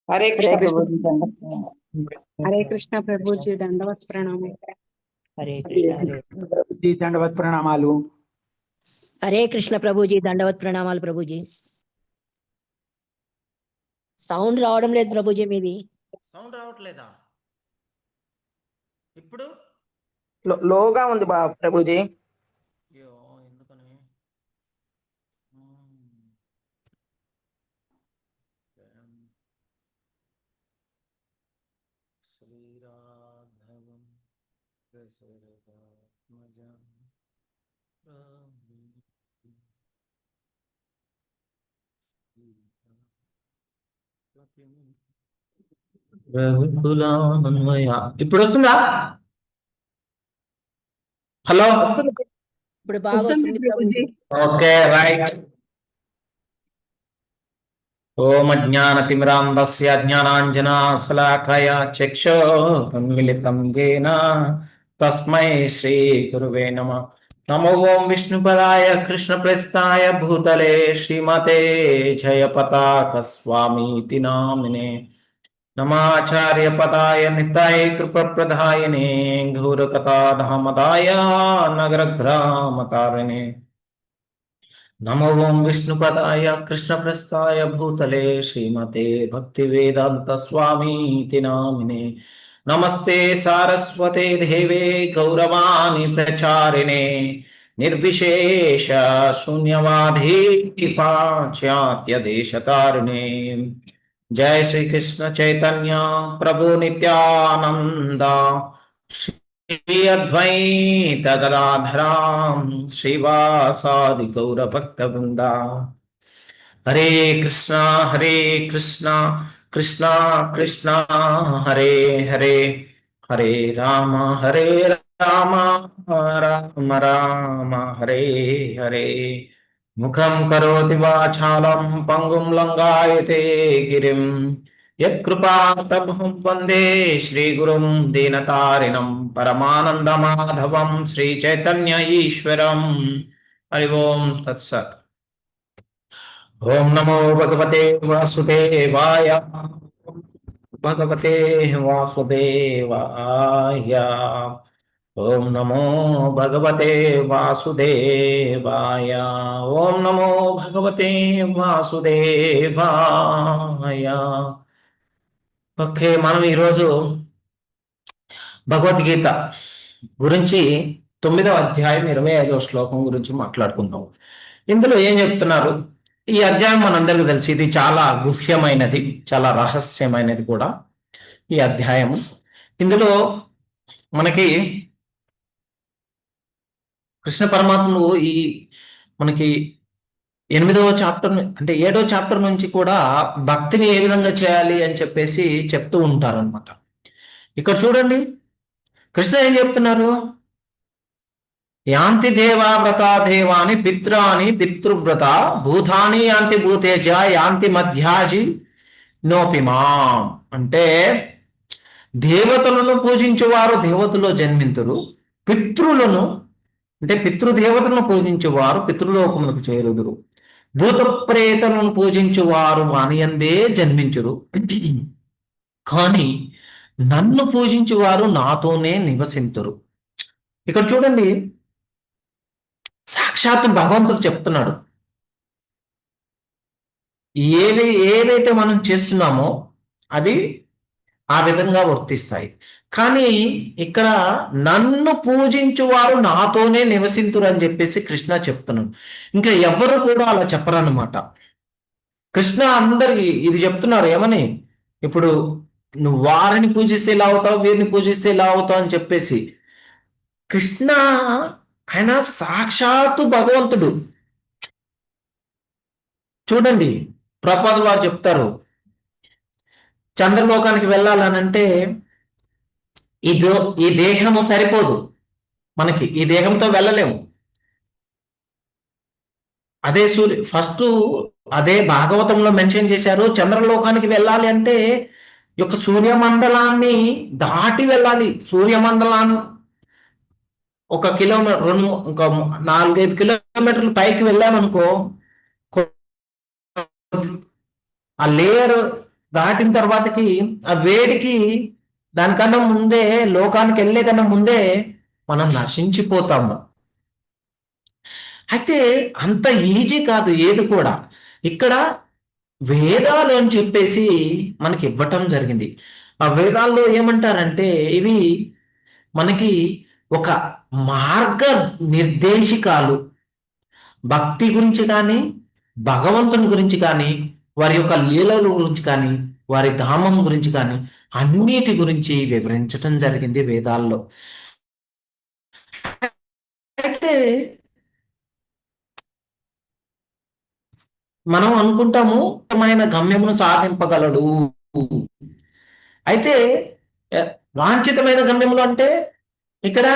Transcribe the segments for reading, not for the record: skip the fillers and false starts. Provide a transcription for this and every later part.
हरे कृष्ण प्रभु जी हरे कृष्ण प्रभु जी दंडवत प्रणाम। हरे कृष्ण प्रभु जी दंडवत ప్రణామాలు. हरे कृष्ण प्रभु जी दंडवत ప్రణామాలు प्रभु जी. సౌండ్ రావడం లేదు ప్రభుజీ మీది. సౌండ్ రావట్లేదా ఇప్పుడు? లోగా ఉంది ప్రభుజీ. అయ్యో ఎందుకని? శ్రీరాఘవం దశరథాత్మజం ఇప్పుడు వస్తుందా? హలో, ఇప్పుడు బాగా వస్తుంది ప్రభుజీ. Okay right. ఓం అజ్ఞానతిమిరాంధస్య జ్ఞానాంజనాశలాకయ చక్షురున్మిళితం యేన తస్మై శ్రీ గురువే నమః. నమో ఓం విష్ణుపదాయ కృష్ణప్రస్థాయ భూతలే శ్రీమతే జయపతాక స్వామీతి నామినే నమాచార్యపదాయ నితాయ కృపప్రదాయనే ఘోరకథాధామదాయ నగరగ్రామతారిణే నమో ఓం విష్ణుపదాయ కృష్ణప్రస్థాయ భూతలే శ్రీమతే భక్తివేదాంత స్వామీతి నామినే నమస్తే సారస్వతే దేవే గౌరవాణి ప్రచారిణే నిర్విశేష శూన్యవాధీ పాశ్చాత్య దేశతారిణే. జయ శ్రీ కృష్ణ చైతన్య ప్రభు నిత్యానంద శ్రీ అద్వైత గదాధరా శ్రీవాసాది గౌర భక్త బృంద. హరే కృష్ణ కృష్ణ కృష్ణ హరే హరే, హరే రామ రామ రామ హరే హరే. ముఖం కరోతి వాచాలం పంగుం లంఘాయతే గిరిం యత్కృపాతమహం వందే శ్రీగురుం దీనతారిణం పరమానందమాధవం శ్రీచైతన్య ఈశ్వరం. హరి ఓం తత్సత్. ఓం నమో భగవతే వాసుదేవాయ. భగవతే వాసుదేవాయ. ఓం నమో భగవతే వాసుదేవాయ. ఓం నమో భగవతే వాసుదేవాయ. ఓకే, మనం ఈరోజు భగవద్గీత గురించి 9వ అధ్యాయం 25వ శ్లోకం గురించి మాట్లాడుకుందాం. ఇందులో ఏం చెప్తున్నారు? ఈ అధ్యాయం మనందరికీ తెలిసి ఇది చాలా గుహ్యమైనది, చాలా రహస్యమైనది కూడా ఈ అధ్యాయం. ఇందులో మనకి కృష్ణ పరమాత్ముడు మనకి 8వ చాప్టర్ అంటే 7వ చాప్టర్ నుంచి కూడా భక్తిని ఏ విధంగా చేయాలి అని చెప్పేసి చెప్తూ ఉంటారనమాట. ఇక్కడ చూడండి, కృష్ణ ఏం చెప్తున్నారు? యాంతి దేవా వ్రతా దేవాని పిత్రాని పితృవ్రత భూతాని యాంతి భూతేజ యాంతి మధ్యాజి నోపిమాం. అంటే దేవతలను పూజించేవారు దేవతలో జన్మింతురు, పితృలను అంటే పితృదేవతలను పూజించేవారు పితృలోకములకు చేరుదురు, భూత ప్రేతలను పూజించేవారు వానియందే జన్మించురు, కానీ నన్ను పూజించేవారు నాతోనే నివసింతురు. ఇక్కడ చూడండి, సాక్షాత్ భగవంతుడు చెప్తున్నాడు, ఏదైతే మనం చేస్తున్నామో అవి ఆ విధంగా వర్తిస్తాయి. కానీ ఇక్కడ నన్ను పూజించువారు నాతోనే నివసింతురు అని చెప్పేసి కృష్ణ చెప్తున్నాడు. ఇంకా ఎవరు కూడా అలా చెప్పరన్నమాట. కృష్ణ అందరికి ఇది చెప్తున్నారు. ఏమని? ఇప్పుడు నువ్వు వారిని పూజిస్తే ఇలా అవుతావు, వీరిని పూజిస్తే ఇలా అవుతావు అని చెప్పేసి. కృష్ణ ఆయన సాక్షాత్తు భగవంతుడు. చూడండి, ప్రభుపాదులు వారు చెప్తారు, చంద్రలోకానికి వెళ్ళాలనంటే ఈ దేహము సరిపోదు మనకి, ఈ దేహంతో వెళ్ళలేము. అదే భాగవతంలో మెన్షన్ చేశారు, చంద్రలోకానికి వెళ్ళాలి అంటే ఈ యొక్క సూర్యమండలాన్ని దాటి వెళ్ళాలి. సూర్యమండలాన్ని 1 కిలోమీటర్ ఇంకా 4-5 కిలోమీటర్లు పైకి వెళ్ళామనుకో, ఆ లేయర్ దాటిన తర్వాతకి ఆ వేడికి దానికన్నా ముందే, లోకానికి వెళ్ళే కన్నా ముందే మనం నశించిపోతాము. అయితే అంత ఈజీ కాదు ఏది కూడా. ఇక్కడ వేదాలు అని చెప్పేసి మనకి ఇవ్వటం జరిగింది. ఆ వేదాల్లో ఏమంటారంటే ఇవి మనకి ఒక మార్గ నిర్దేశికాలు. భక్తి గురించి కానీ, భగవంతుని గురించి కానీ, వారి యొక్క లీలల గురించి కానీ, వారి ధామం గురించి కానీ అన్నిటి గురించి వివరించటం జరిగింది వేదాల్లో. అయితే మనం అనుకుంటాము గమ్యమును సాధింపగలడు. అయితే వాంఛితమైన గమ్యములు అంటే ఇక్కడ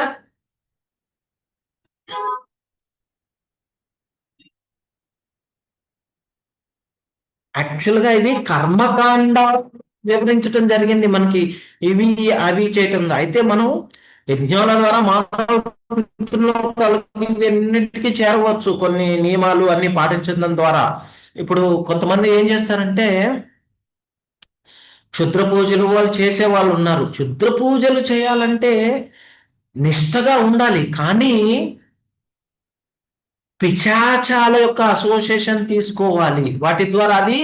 యాక్చువల్గా ఇవి కర్మకాండ వివరించడం జరిగింది మనకి, ఇవి అవి చేయటం. అయితే మనం యజ్ఞాల ద్వారా ఇవన్నిటికీ చేరవచ్చు, కొన్ని నియమాలు అన్ని పాటించడం ద్వారా. ఇప్పుడు కొంతమంది ఏం చేస్తారంటే క్షుద్ర పూజలు వాళ్ళు చేసే వాళ్ళు ఉన్నారు. క్షుద్ర పూజలు చేయాలంటే నిష్టగా ఉండాలి, కానీ పిశాచాల యొక్క అసోసియేషన్ తీసుకోవాలి వాటి ద్వారా. అది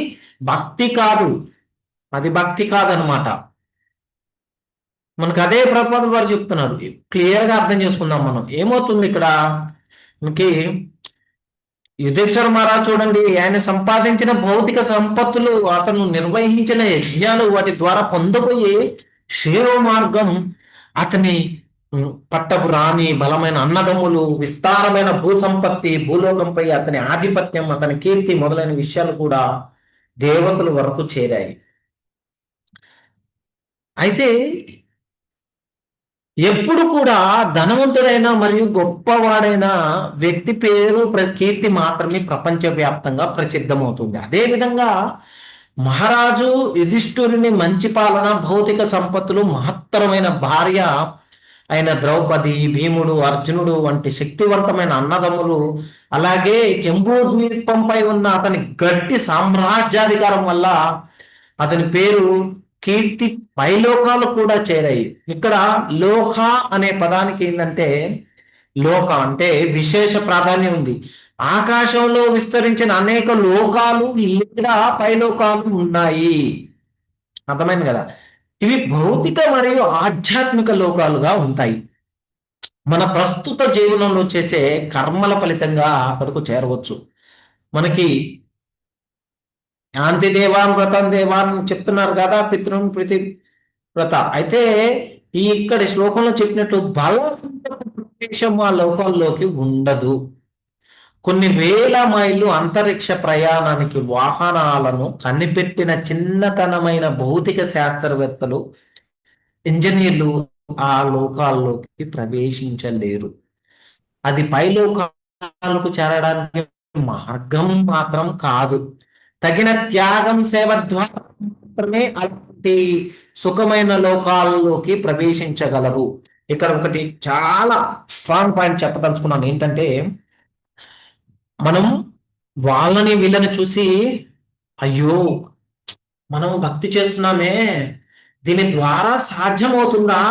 భక్తి కాదు, అది భక్తి కాదనమాట. మనకు అదే ప్రభుపాదులు వారు చెప్తున్నారు. క్లియర్గా అర్థం చేసుకుందాం మనం. ఏమవుతుంది ఇక్కడ మనకి, యుధిష్ఠిర మహారాజు చూడండి, ఆయన సంపాదించిన భౌతిక సంపత్తులు, అతను నిర్వహించిన యజ్ఞాలు, వాటి ద్వారా పొందబోయే శివ మార్గం, అతని పట్టపు రాణి, బలమైన అన్నదమ్ములు, విస్తారమైన భూ సంపత్తి, భూలోకంపై అతని ఆధిపత్యం, అతని కీర్తి మొదలైన విషయాలు కూడా దేవతల వరకు చేరాయి. అయితే ఎప్పుడు కూడా ధనవంతుడైన మరియు గొప్పవాడైన వ్యక్తి పేరు, కీర్తి మాత్రమే ప్రపంచవ్యాప్తంగా ప్రసిద్ధమవుతుంది. అదేవిధంగా మహారాజు యుధిష్ఠిరుని మంచి పాలన, భౌతిక సంపత్తులు, మహత్తరమైన భార్య అయిన ద్రౌపది, భీముడు, అర్జునుడు వంటి శక్తివంతమైన అన్నదమ్ములు, అలాగే జంబూ ద్వీపంపై ఉన్న అతని గట్టి సామ్రాజ్యాధికారం వల్ల అతని పేరు, కీర్తి పైలోకాలు కూడా చేరాయి. ఇక్కడ లోక అనే పదానికి ఏంటంటే, లోక అంటే విశేష ప్రాధాన్యం ఉంది. ఆకాశంలో విస్తరించిన అనేక లోకాలు లేదా పైలోకాలు ఉన్నాయి. అర్థమైంది కదా? ఇవి భౌతిక మరియు ఆధ్యాత్మిక లోకాలుగా ఉంటాయి. మన ప్రస్తుత జీవనంలో చేసే కర్మల ఫలితంగా అక్కడకు చేరవచ్చు. మనకి యాంతి దేవాన్ వ్రతం దేవాన్ చెప్తున్నారు కదా, పితృన్ ప్రీతి వ్రత. అయితే ఈ ఇక్కడ శ్లోకంలో చెప్పినట్లు ప్రవేశం ఆ లోకంలోకి ఉండదు. కొన్ని వేల మైళ్ళు అంతరిక్ష ప్రయాణానికి వాహనాలను కనిపెట్టిన చిన్నతనమైన భౌతిక శాస్త్రవేత్తలు, ఇంజనీర్లు ఆ లోకాల్లోకి ప్రవేశించలేరు. అది పైలోకాలకు చేరడానికి మార్గం మాత్రం కాదు. తగిన త్యాగం, సేవ ద్వారా మాత్రమే అలాంటి సుఖమైన లోకాల్లోకి ప్రవేశించగలరు. ఇక్కడ ఒకటి చాలా స్ట్రాంగ్ పాయింట్ చెప్పదలుచుకున్నాను. ఏంటంటే, మనం వాళ్ళని వీళ్ళని చూసి అయ్యో మనం భక్తి చేస్తున్నామే, దీని ద్వారా సాధ్యమవుతుందా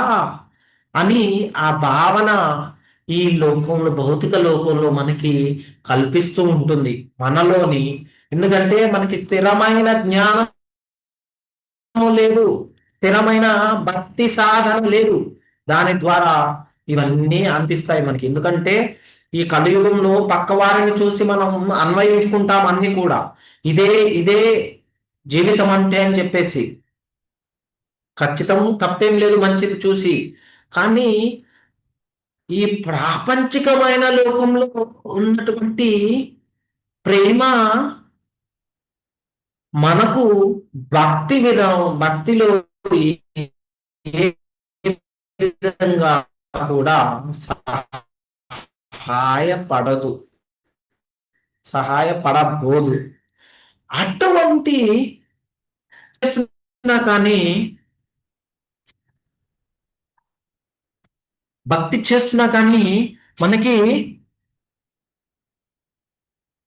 అని ఆ భావన ఈ లోకంలో, భౌతిక లోకంలో మనకి కల్పిస్తూ ఉంటుంది మనలోని. ఎందుకంటే మనకి స్థిరమైన జ్ఞానం లేదు, స్థిరమైన భక్తి సాధన లేదు. దాని ద్వారా ఇవన్నీ అనిపిస్తాయి మనకి. ఎందుకంటే ఈ కలియుగంలో పక్క వారిని చూసి మనం అన్వయించుకుంటాం అన్ని కూడా, ఇదే ఇదే జీవితం అంటే అని చెప్పేసి. ఖచ్చితం, తప్పేం లేదు మంచిది చూసి. కానీ ఈ ప్రాపంచికమైన లోకంలో ఉన్నటువంటి ప్రేమ మనకు భక్తిలో ఏ విధంగా కూడా సహాయపడబోదు. అటువంటి కానీ భక్తి చేస్తున్నా కానీ మనకి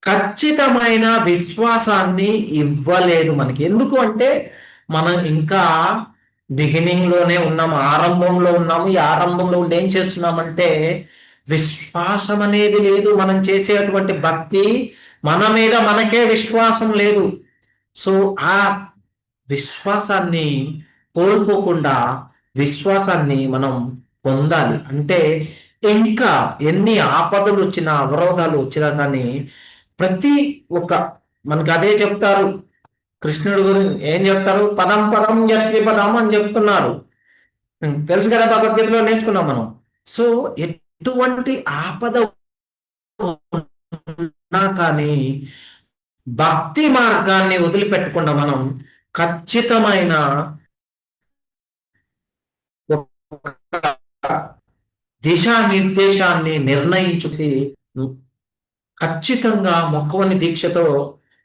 ఖచ్చితమైన విశ్వాసాన్ని ఇవ్వలేదు మనకి. ఎందుకు అంటే మనం ఇంకా బిగినింగ్ లోనే ఉన్నాము, ఆరంభంలో ఉన్నాము. ఈ ఆరంభంలో ఉండి ఏం చేస్తున్నామంటే విశ్వాసం అనేది లేదు. మనం చేసేటువంటి భక్తి, మన మీద మనకే విశ్వాసం లేదు. సో ఆ విశ్వాసాన్ని కోల్పోకుండా విశ్వాసాన్ని మనం పొందాలి అంటే ఇంకా ఎన్ని ఆపదలు వచ్చినా, అవరోధాలు వచ్చినా కానీ ప్రతి ఒక్క మనకి అదే చెప్తారు. కృష్ణుడు గురించి ఏం చెప్తారు? పదం పదం యత్తి పదం అని చెప్తున్నారు. తెలుసు కదా, భగవద్గీతలో నేర్చుకున్నాం మనం. సో ఎటువంటి ఆపద ఉన్నా కానీ భక్తి మార్గాన్ని వదిలిపెట్టకుండా మనం ఖచ్చితమైన ఒక దిశానిర్దేశాన్ని నిర్ణయించి ఖచ్చితంగా మొక్కవని దీక్షతో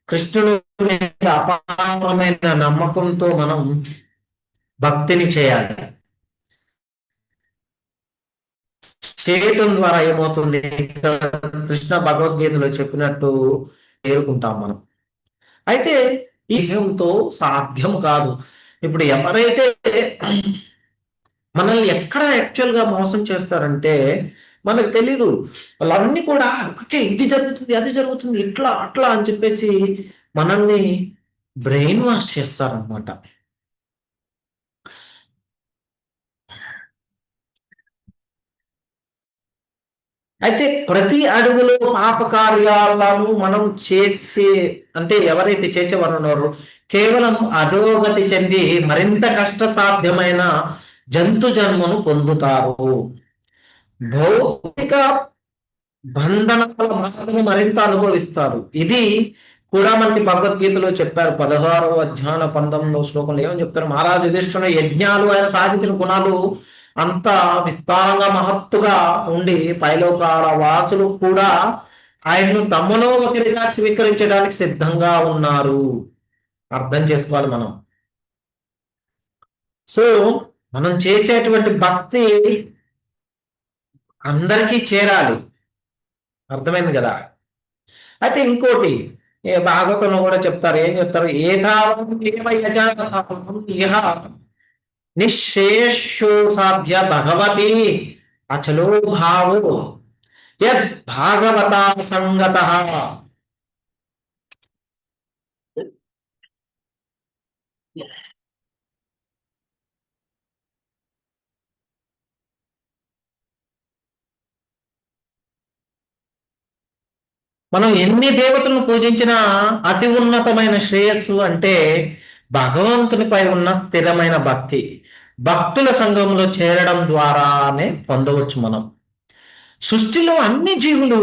కృష్ణుడి మీద అపారమైన నమ్మకంతో మనం భక్తిని చేయాలి. చేయటం ద్వారా ఏమవుతుంది? కృష్ణ భగవద్గీతలో చెప్పినట్టు చేరుకుంటాం మనం. అయితే ఈ దేహంతో సాధ్యం కాదు. ఇప్పుడు ఎవరైతే మనల్ని ఎక్కడ యాక్చువల్గా మోసం చేస్తారంటే మనకు తెలీదు. వాళ్ళన్నీ కూడా ఓకే ఇది జరుగుతుంది, అది జరుగుతుంది, ఇట్లా అట్లా అని చెప్పేసి మనల్ని బ్రెయిన్ వాష్ చేస్తారనమాట. అయితే ప్రతి అడుగులో పాప కార్యాలను మనం చేసే అంటే ఎవరైతే చేసేవారు ఉన్నారో కేవలం అధోగతి చెంది మరింత కష్టసాధ్యమైన జంతు జన్మను పొందుతారు. భౌతిక బంధనాల బాధను మరింత అనుభవిస్తారు. ఇది కూడా మనకి భగవద్గీతలో చెప్పారు. 16వ అధ్యాయం 19వ శ్లోకంలో ఏమని చెప్తారు? మహారాజు యుధిష్ఠిరుడు యజ్ఞాలు, ఆయన సాధించిన గుణాలు అంత విస్తారంగా మహత్తుగా ఉండి పైలోకాల వాసులు కూడా ఆయన్ను తమలో ఒకరిగా స్వీకరించడానికి సిద్ధంగా ఉన్నారు. అర్థం చేసుకోవాలి మనం. సో మనం చేసేటువంటి భక్తి అందరికీ చేరాలి. అర్థమైంది కదా? అయితే ఇంకోటి భాగవతంలో కూడా చెప్తారు. ఏం చెప్తారు? నిశ్శేషో సాధ్య భగవతి అచలో భావో యద్ భాగవతా సంగతః. మనం ఎన్ని దేవతలను పూజించినా అతి ఉన్నతమైన శ్రేయస్సు అంటే భగవంతునిపై ఉన్న స్థిరమైన భక్తి. భక్తుల సంఘంలో చేరడం ద్వారానే పొందవచ్చు మనం. సృష్టిలో అన్ని జీవులు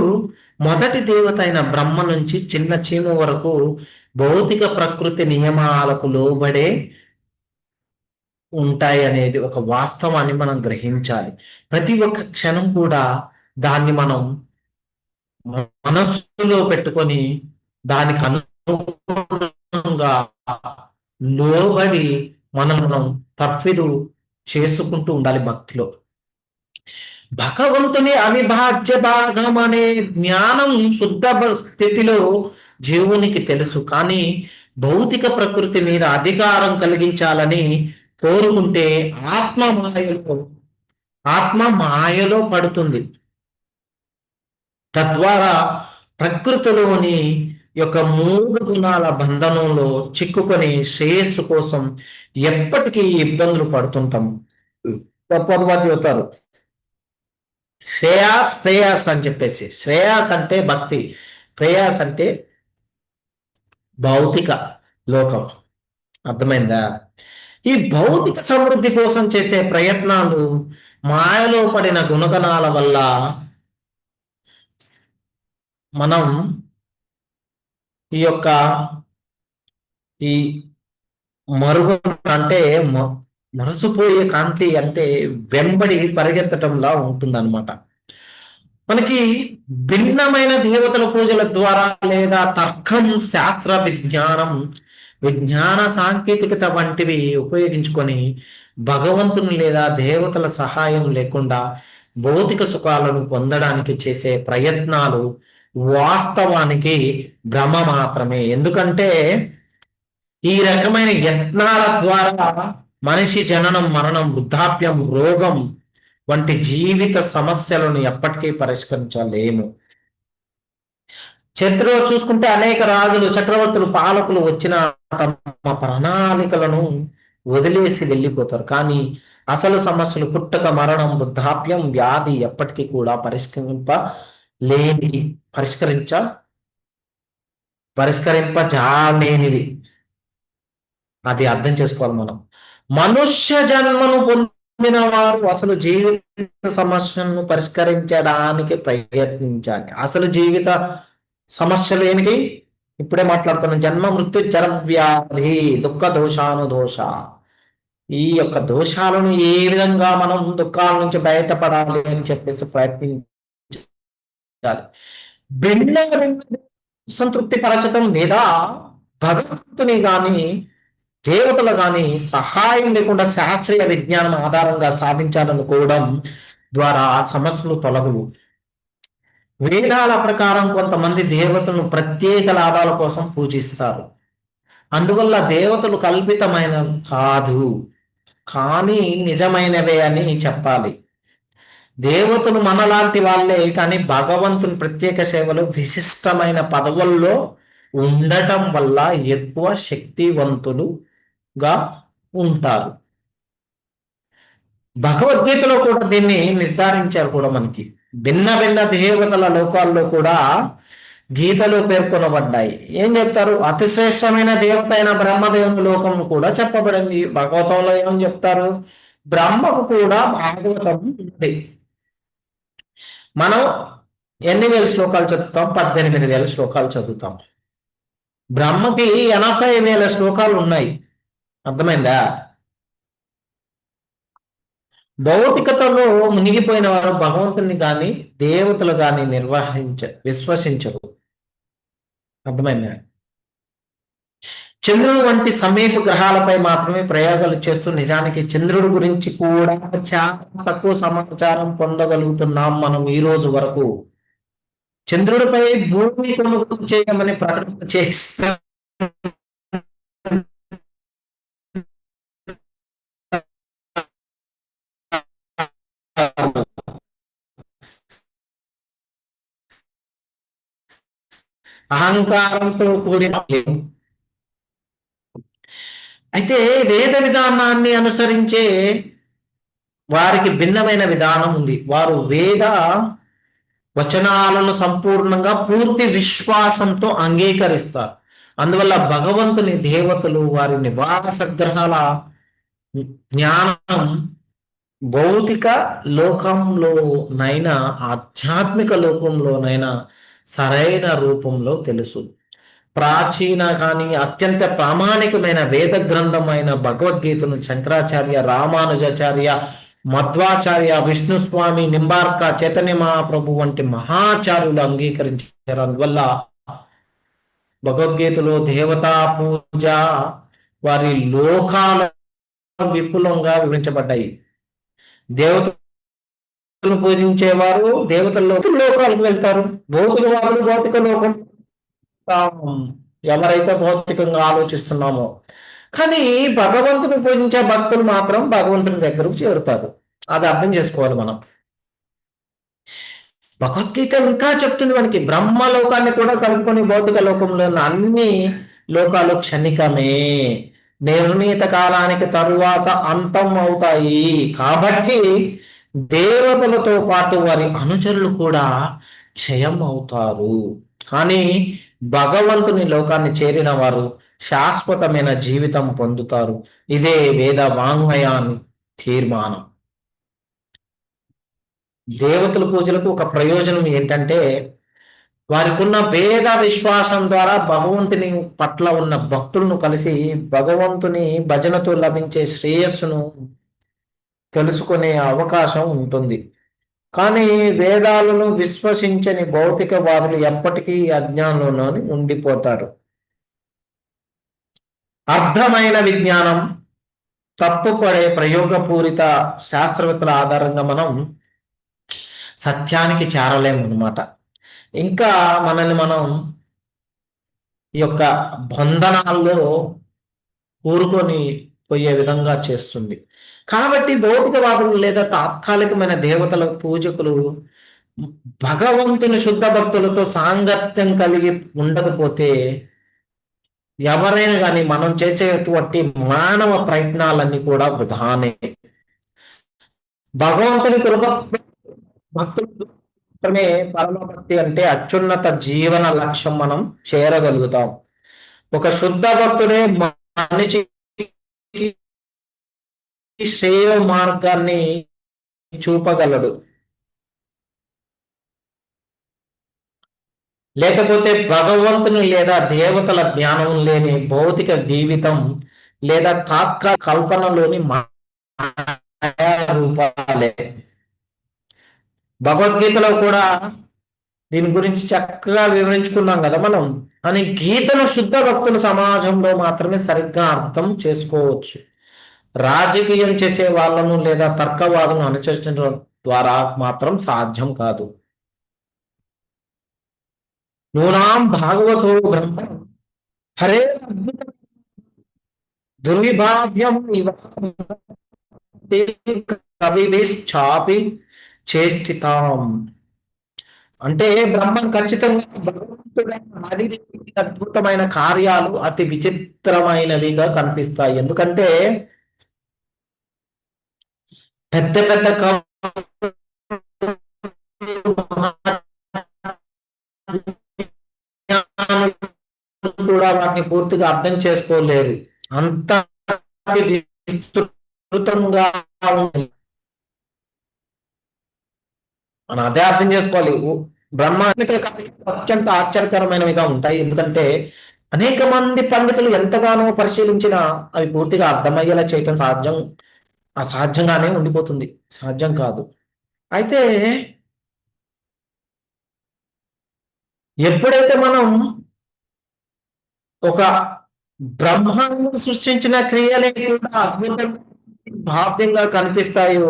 మొదటి దేవత అయిన బ్రహ్మ నుంచి చిన్న చీమ వరకు భౌతిక ప్రకృతి నియమాలకు లోబడే ఉంటాయి అనేది ఒక వాస్తవాన్ని మనం గ్రహించాలి. ప్రతి ఒక్క క్షణం కూడా దాన్ని మనం మనస్సులో పెట్టుకొని దానికి అనుగుణంగా లోబడి మనం తర్ఫీదు చేసుకుంటూ ఉండాలి భక్తిలో. భగవంతుని అవిభాజ్య భాగం అనే జ్ఞానం శుద్ధ స్థితిలో జీవునికి తెలుసు. కానీ భౌతిక ప్రకృతి మీద అధికారం కలిగించాలని కోరుకుంటే ఆత్మ మాయలో పడుతుంది. తద్వారా ప్రకృతిలోని యొక్క 3 గుణాల బంధనంలో చిక్కుకొని శ్రేయస్సు కోసం ఎప్పటికీ ఇబ్బందులు పడుతుంటాం. తప్పదుగా చెబుతారు శ్రేయాస్ అని చెప్పేసి. శ్రేయాస్ అంటే భక్తి, ప్రేయాస్ అంటే భౌతిక లోకం. అర్థమైందా? ఈ భౌతిక సమృద్ధి కోసం చేసే ప్రయత్నాలు మాయలో పడిన గుణగణాల వల్ల మనం ఈ యొక్క ఈ మరుగు అంటే మనసుపోయే కాంతి అంటే వెంబడి పరిగెత్తటంలా ఉంటుందన్నమాట. మనకి భిన్నమైన దేవతల పూజల ద్వారా లేదా తర్కం, శాస్త్ర విజ్ఞాన సాంకేతికత వంటివి ఉపయోగించుకొని భగవంతుని లేదా దేవతల సహాయం లేకుండా భౌతిక సుఖాలను పొందడానికి చేసే ప్రయత్నాలు వాస్తవానికి భ్రమ మాత్రమే. ఎందుకంటే ఈ రకమైన యత్నాల ద్వారా మనిషి జననం, మరణం, వృద్ధాప్యం, రోగం వంటి జీవిత సమస్యలను ఎప్పటికీ పరిష్కరించలేము. చరిత్రలో చూసుకుంటే అనేక రాజులు, చక్రవర్తులు, పాలకులు వచ్చిన తమ ప్రణాళికలను వదిలేసి వెళ్ళిపోతారు. కానీ అసలు సమస్యలు పుట్టుక, మరణం, వృద్ధాప్యం, వ్యాధి ఎప్పటికీ కూడా పరిష్కరింపజాలేనివి. అది అర్థం చేసుకోవాలి మనం. మనుష్య జన్మను పొందిన వారు అసలు జీవిత సమస్యలను పరిష్కరించడానికి ప్రయత్నించాలి. అసలు జీవిత సమస్యలు ఏమిటి? ఇప్పుడే మాట్లాడుకున్నాం. జన్మ, మృత్యు, జర, వ్యాధి, దుఃఖ, దోషానుదోష. ఈ యొక్క దోషాలను ఏ విధంగా మనం దుఃఖాల నుంచి బయటపడాలి అని చెప్పేసి ప్రయత్నించాలి. భిన్న సంతృప్తి పరచడం లేదా భగవంతుని గాని దేవతలు గాని సహాయం లేకుండా శాస్త్రీయ విజ్ఞానం ఆధారంగా సాధించాలనుకోవడం ద్వారా సమస్యలు తొలగవు. వేదాల ప్రకారం కొంతమంది దేవతలను ప్రత్యేక లాభాల కోసం పూజిస్తారు. అందువల్ల దేవతలు కల్పితమైన కాదు, కానీ నిజమైనవే అని చెప్పాలి. దేవతలు మనలాంటి వాళ్ళే, కానీ భగవంతుని ప్రత్యేక సేవలు, విశిష్టమైన పదవుల్లో ఉండటం వల్ల ఎక్కువ శక్తివంతులుగా ఉంటారు. భగవద్గీతలో కూడా దీన్ని నిర్ధారించారు కూడా మనకి. భిన్న భిన్న దేవతల లోకాల్లో కూడా గీతలో పేర్కొనబడ్డాయి. ఏం చెప్తారు? అతిశ్రేష్టమైన దేవత అయిన బ్రహ్మదేవుని లోకం కూడా చెప్పబడింది. భాగవతంలో ఏమని చెప్తారు? బ్రహ్మకు కూడా భాగవతం ఉంది. మనం ఎన్ని వేల శ్లోకాలు చదువుతాం? 18,000 శ్లోకాలు చదువుతాం. బ్రహ్మకి 80,000 శ్లోకాలు ఉన్నాయి. అర్థమైందా? భౌతికతలో మునిగిపోయిన వారు భగవంతుని కానీ దేవతలు కానీ విశ్వసించరు. అర్థమైందా? చంద్రుడు వంటి సమీప గ్రహాలపై మాత్రమే ప్రయోగాలు చేస్తూ నిజానికి చంద్రుడి గురించి కూడా చాలా తక్కువ సమాచారం పొందగలుగుతున్నాం మనం ఈ రోజు వరకు. చంద్రుడిపై భూమి కొనుగోలు చేయమని ప్రకటన చేస్తా అహంకారంతో కూడిన. అయితే వేద విధానాన్ని అనుసరించే వారికి భిన్నమైన విధానం ఉంది. వారు వేద వచనాలను సంపూర్ణంగా పూర్తి విశ్వాసంతో అంగీకరిస్తారు. అందువల్ల భగవంతుని దేవతలు వారి నివాస గ్రహాల జ్ఞానం భౌతిక లోకంలోనైనా ఆధ్యాత్మిక లోకంలోనైనా సరైన రూపంలో తెలుసు. ప్రాచీన కానీ అత్యంత ప్రామాణికమైన వేద గ్రంథమైన భగవద్గీతను శంకరాచార్య, రామానుజాచార్య, మధ్వాచార్య, విష్ణుస్వామి, నింబార్క, చైతన్య మహాప్రభు వంటి మహాచార్యులు అంగీకరించారు. అందువల్ల భగవద్గీతలో దేవతా పూజ వారి లోకాల విపులంగా వివరించబడ్డాయి. దేవతలను పూజించేవారు దేవతల్లో లోకాలకు వెళ్తారు. భౌతికవాదులు భౌతిక లోకం, ఎవరైతే భౌతికంగా ఆలోచిస్తున్నామో. కానీ భగవంతుని పూజించే భక్తులు మాత్రం భగవంతుని దగ్గరకు చేరుతారు. అది అర్థం చేసుకోవాలి మనం. భగవద్గీత ఇంకా చెప్తుంది మనకి, బ్రహ్మలోకాన్ని కూడా కలుపుకొని భౌతిక లోకంలో అన్ని లోకాలు క్షణికమే, నిర్ణీత కాలానికి తరువాత అంతం అవుతాయి. కాబట్టి దేవతలతో పాటు వారి అనుచరులు కూడా క్షయం అవుతారు. కానీ భగవంతుని లోకాన్ని చేరిన వారు శాశ్వతమైన జీవితం పొందుతారు. ఇదే వేద వాంగ్మయాన్ని తీర్మానం. దేవతల పూజలకు ఒక ప్రయోజనం ఏంటంటే, వారికి ఉన్న వేద విశ్వాసం ద్వారా భగవంతుని పట్ల ఉన్న భక్తులను కలిసి భగవంతుని భజనతో లభించే శ్రేయస్సును తెలుసుకునే అవకాశం ఉంటుంది. కానీ వేదాలను విశ్వసించని భౌతికవాదులు ఎప్పటికీ అజ్ఞానంలోనే ఉండిపోతారు. అర్థమైన విజ్ఞానం, తప్పుపడే ప్రయోగపూరిత శాస్త్రవేత్తల ఆధారంగా మనం సత్యానికి చేరలేము అన్నమాట. ఇంకా మనల్ని మనం ఈ యొక్క బంధనాల్లో ఊరుకొని పోయే విధంగా చేస్తుంది. కాబట్టి భౌతికవాదులు లేదా తాత్కాలికమైన దేవతల పూజకులు భగవంతుని శుద్ధ భక్తులతో సాంగత్యం కలిగి ఉండకపోతే ఎవరైనా కానీ మనం చేసేటువంటి మానవ ప్రయత్నాలన్నీ కూడా వృధానే. భగవంతుని కృప భక్తులు మాత్రమే పరమభక్తి అంటే అత్యున్నత జీవన లక్ష్యం మనం చేరగలుగుతాం. ఒక శుద్ధ భక్తుడే మనిషికి శ్రేయ మార్గాన్ని చూపగలడు. లేకపోతే భగవంతుని లేదా దేవతల జ్ఞానం లేని భౌతిక జీవితం లేదా తాత్కాలిక కల్పనలోని రూపాలే. భగవద్గీతలో కూడా దీని గురించి చక్కగా వివరించుకున్నాం కదా మనం. అని గీతను శుద్ధ భక్తుల సమాజంలో మాత్రమే సరిగ్గా అర్థం చేసుకోవచ్చు. రాజకీయం చేసే వాళ్ళను లేదా తర్కవాదులను అనుసరించడం ద్వారా మాత్రం సాధ్యం కాదు. నూనాం భాగవతో బ్రహ్మ హరే అద్భుతం దుర్విభావ్యం ఇవ కవిభిశ్చాపి చేష్టితాం. అంటే బ్రహ్మం ఖచ్చితంగా భగవంతుడైన ఆదిదేవుని అద్భుతమైన కార్యాలు అతి విచిత్రమైనవిగా కనిపిస్తాయి. ఎందుకంటే పెద్ద పెద్ద కూడా వాటిని పూర్తిగా అర్థం చేసుకోలేరు. అంత విస్తృతంగా మనం అదే అర్థం చేసుకోవాలి. బ్రహ్మాండిక అత్యంత ఆశ్చర్యకరమైనవిగా ఉంటాయి. ఎందుకంటే అనేక మంది పండితులు ఎంతగానో పరిశీలించినా అవి పూర్తిగా అర్థమయ్యేలా చేయటం అసాధ్యంగానే ఉండిపోతుంది, సాధ్యం కాదు. అయితే ఎప్పుడైతే మనం ఒక బ్రహ్మాండం సృష్టించిన క్రియలే కూడా అద్భుతంగా భావ్యంగా కనిపిస్తాయో,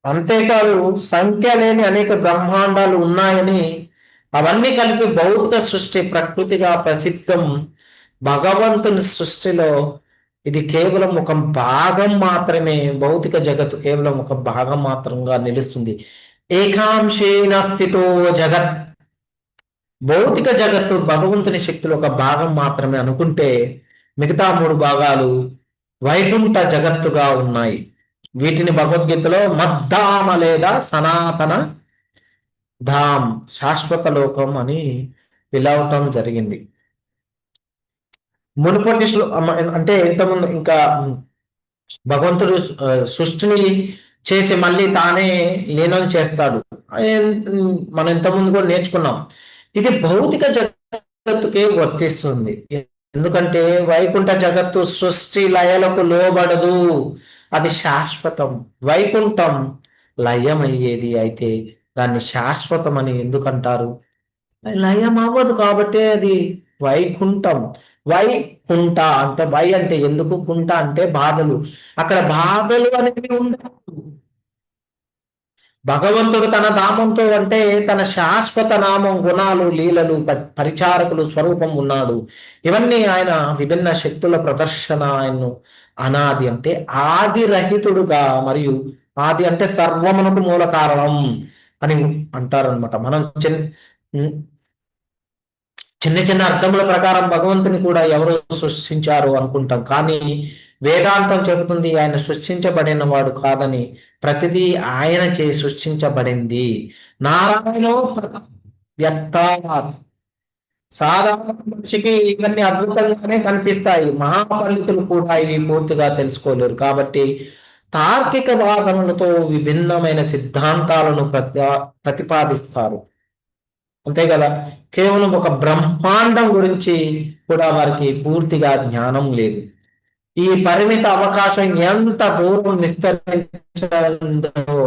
అంతేకాదు సంఖ్య లేని అనేక బ్రహ్మాండాలు ఉన్నాయని, అవన్నీ కలిపి భౌతిక సృష్టి ప్రకృతిగా ప్రసిద్ధం. భగవంతుని సృష్టిలో ఇది కేవలం ఒక భాగం మాత్రమే. భౌతిక జగత్తు కేవలం ఒక భాగం మాత్రంగా నిలుస్తుంది. ఏకాంశేన స్థితో జగత్. భౌతిక జగత్తు భగవంతుని శక్తులు ఒక భాగం మాత్రమే అనుకుంటే మిగతా 3 భాగాలు వైకుంఠ జగత్తుగా ఉన్నాయి. వీటిని భగవద్గీతలో మద్ధామ లేదా సనాతన ధామ్, శాశ్వత లోకం అని పిలవటం జరిగింది. మునుపటి అంటే ఇంతకుముందు ఇంకా భగవంతుడు సృష్టిని చేసి మళ్ళీ తానే లీనం చేస్తాడు. మనం ఇంతకుముందు కూడా నేర్చుకున్నాం. ఇది భౌతిక జగత్తుకే వర్తిస్తుంది. ఎందుకంటే వైకుంఠ జగత్తు సృష్టి లయలకు లోబడదు, అది శాశ్వతం. వైకుంఠం లయం అయ్యేది, అయితే దాన్ని శాశ్వతం అని ఎందుకంటారు? లయం అవ్వదు కాబట్టి అది వైకుంఠం. వైకుంఠ అంటే వై అంటే ఎందుకు, కుంఠ అంటే బాధలు. అక్కడ బాధలు అనేవి ఉండవు. భగవంతుడు తన నామంతో అంటే తన శాశ్వత నామం, గుణాలు, లీలలు, పరిచారకులు స్వరూపం ఉన్నాడు. ఇవన్నీ ఆయన విభిన్న శక్తుల ప్రదర్శన. ఆయన్ను అనాది అంటే ఆదిరహితుడుగా, మరియు ఆది అంటే సర్వమునకు మూల కారణం అని అంటారనమాట. మనం చిన్న చిన్న అర్థముల ప్రకారం భగవంతుని కూడా ఎవరు సృష్టించారు అనుకుంటాం, కానీ వేదాంతం చెబుతుంది ఆయన సృష్టించబడిన వాడు కాదని. ప్రతిదీ ఆయన సృష్టించబడింది. నారాయణో వ్యక్తాత్. సాధారణ మనిషికి ఇవన్నీ అద్భుతంగానే కనిపిస్తాయి. మహాపండితులు కూడా ఇవి పూర్తిగా తెలుసుకోలేరు. కాబట్టి తార్కిక వాదనలతో విభిన్నమైన సిద్ధాంతాలను ప్రతిపాదిస్తారు. అంతే కదా. కేవలం ఒక బ్రహ్మాండం గురించి కూడా వారికి పూర్తిగా జ్ఞానం లేదు. ఈ పరిమిత అవకాశం ఎంత దూరం విస్తరించదో,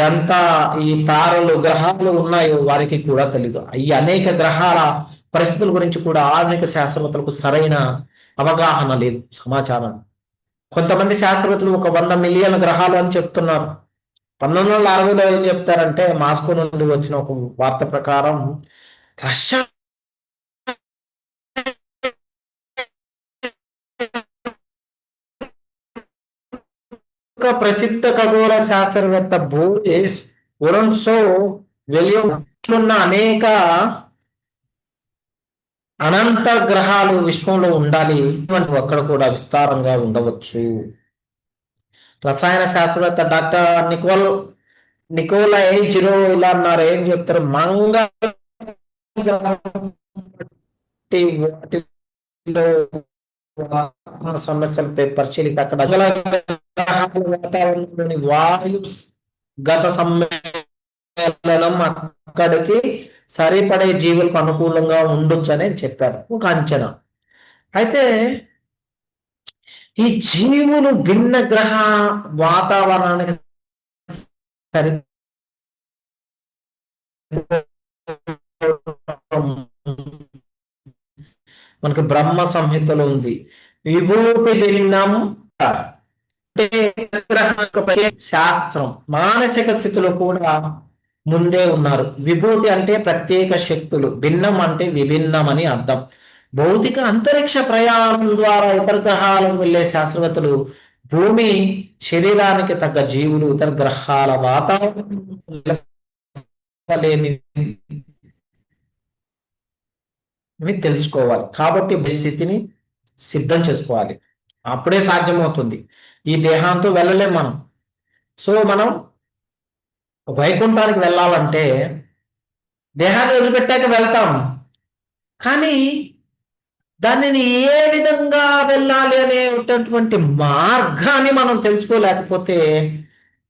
ఎంత ఈ తారలు గ్రహాలు ఉన్నాయో వారికి కూడా తెలీదు. ఈ అనేక గ్రహాల పరిస్థితుల గురించి కూడా ఆధునిక శాస్త్రవేత్తలకు సరైన అవగాహన లేదు, సమాచారం. కొంతమంది శాస్త్రవేత్తలు 100 మిలియన్ల గ్రహాలు అని చెప్తున్నారు. 1960లో ఏం చెప్తారంటే, మాస్కో నుండి వచ్చిన ఒక వార్త ప్రకారం రష్యా ప్రసిద్ధ ఖగోళ శాస్త్రవేత్త బోరిస్ ఒరన్సో ఉన్న అనేక అనంత గ్రహాలు విశ్వంలో ఉండాలి, అక్కడ కూడా విస్తారంగా ఉండవచ్చు. రసాయన శాస్త్రవేత్త డాక్టర్ నికోలై జిరో ఇలా అన్నారు. ఏం చెప్తారు? మంగళ సమస్యలపై పరిశీలిస్తే అక్కడ వాతావరణంలోని వాయు గత సమ్మేళనం అక్కడికి సరిపడే జీవులకు అనుకూలంగా ఉండొచ్చు అని చెప్పారు, ఒక అంచనా. అయితే ఈ జీవులు భిన్న గ్రహ వాతావరణానికి సరి మనకు బ్రహ్మ సంహితలో ఉంది. విభూతి భిన్నం శాస్త్రం మానసిక స్థితిలో కూడా ముందే ఉన్నారు. విభూతి అంటే ప్రత్యేక శక్తులు, భిన్నం అంటే విభిన్నం అని అర్థం. భౌతిక అంతరిక్ష ప్రయాణం ద్వారా ఇతర గ్రహాలకు వెళ్లే శాస్త్రవేత్తలు భూమి శరీరానికి తగ్గ జీవులు ఇతర గ్రహాల వాతావరణం తెలుసుకోవాలి. కాబట్టి స్థితిని సిద్ధం చేసుకోవాలి, అప్పుడే సాధ్యమవుతుంది. ఈ దేహంతో వెళ్ళలేం మనం. సో మనం వైకుంఠానికి వెళ్ళాలంటే దేహాన్ని వదిలిపెట్టాక వెళ్తాం, కానీ దానిని ఏ విధంగా వెళ్ళాలి అనేటటువంటి మార్గాన్ని మనం తెలుసుకోలేకపోతే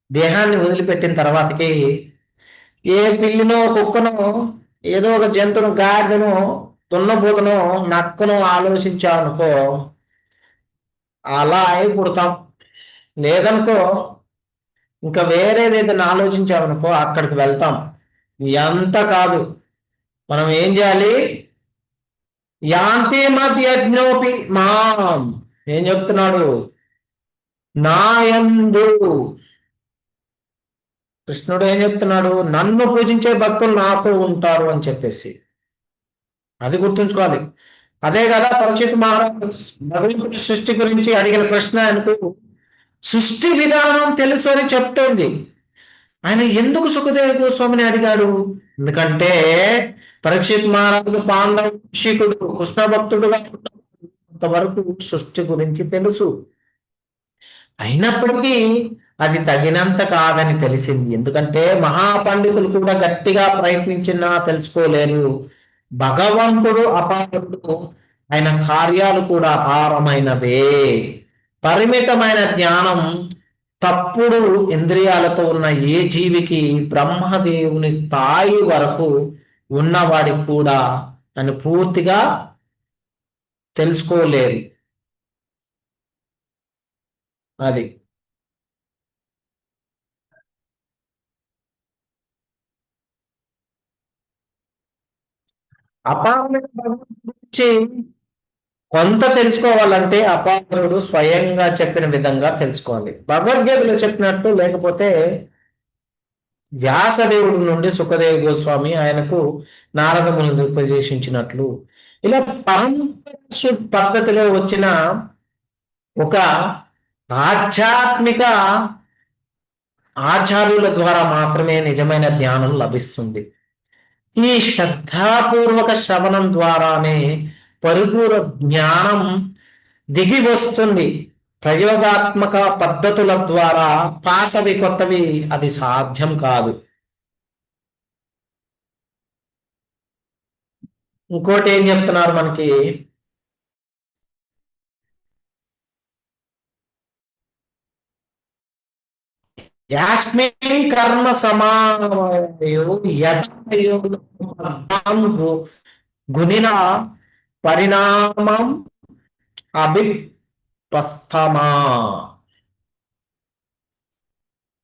దేహాన్ని వదిలిపెట్టిన తర్వాతకి ఏ పిల్లినో కుక్కనో ఏదో ఒక జంతువును గాడిదను దున్నపోతును నక్కను ఆలోచించామనుకో అలా అయి పుడతాం. లేదనుకో ఇంకా వేరేది ఏదైనా ఆలోచించామనుకో అక్కడికి వెళ్తాం. ఎంత కాదు, మనం ఏం చేయాలి? యాంతి మధ్యజ్ఞోపి మాం, ఏం చెప్తున్నాడు? నాయందు కృష్ణుడు ఏం చెప్తున్నాడు? నన్ను పూజించే భక్తులు నాతో ఉంటారు అని చెప్పేసి. అది గుర్తుంచుకోవాలి. అదే కదా పరీక్షిత్ మహారాజ్ భగవంతుడి సృష్టి గురించి అడిగిన ప్రశ్న ఆయనకు సృష్టి విధానం తెలుసు అని చెప్తోంది. ఆయన ఎందుకు సుఖదేవ గోస్వామిని అడిగాడు? ఎందుకంటే పరీక్షిత్ మహారాజు పాండవుడు కృష్ణ భక్తుడుగా కొంతవరకు సృష్టి గురించి తెలుసు. అయినప్పటికీ అది తగినంత కాదని తెలిసింది. ఎందుకంటే మహాపండితులు కూడా గట్టిగా ప్రయత్నించినా తెలుసుకోలేరు. భగవంతుడు అపారుడు, ఆయన కార్యాలు కూడా అపారమైనవే. పరిమితమైన జ్ఞానం తప్పుడు ఇంద్రియాలతో ఉన్న ఏ జీవికి బ్రహ్మదేవుని స్థాయి వరకు ఉన్నవాడికి కూడా అని పూర్తిగా తెలుసుకోలేరు. అది అపారమైన గురించి కొంత తెలుసుకోవాలంటే అపారుడు స్వయంగా చెప్పిన విధంగా తెలుసుకోవాలి. భగవద్గీతలో చెప్పినట్టు, లేకపోతే వ్యాసదేవుడి నుండి సుఖదేవ గోస్వామి ఆయనకు నారద ముని ఉపదేశించినట్లు, ఇలా పరంపర పద్ధతిలో వచ్చిన ఒక ఆధ్యాత్మిక ఆచార్యుల ద్వారా మాత్రమే నిజమైన జ్ఞానం లభిస్తుంది. ఈ శ్రద్ధాపూర్వక శ్రవణం ద్వారానే పరిపూర్ణ జ్ఞానం దిగి వస్తుంది. ప్రయోగాత్మక పద్ధతుల ద్వారా పాతవి కొత్తవి అది సాధ్యం కాదు. ఇంకోటి ఏం చెప్తున్నారు మనకి? యాస్మిన్ కర్మ సమాయో గుణిన పరిణామం అభిపస్తమా.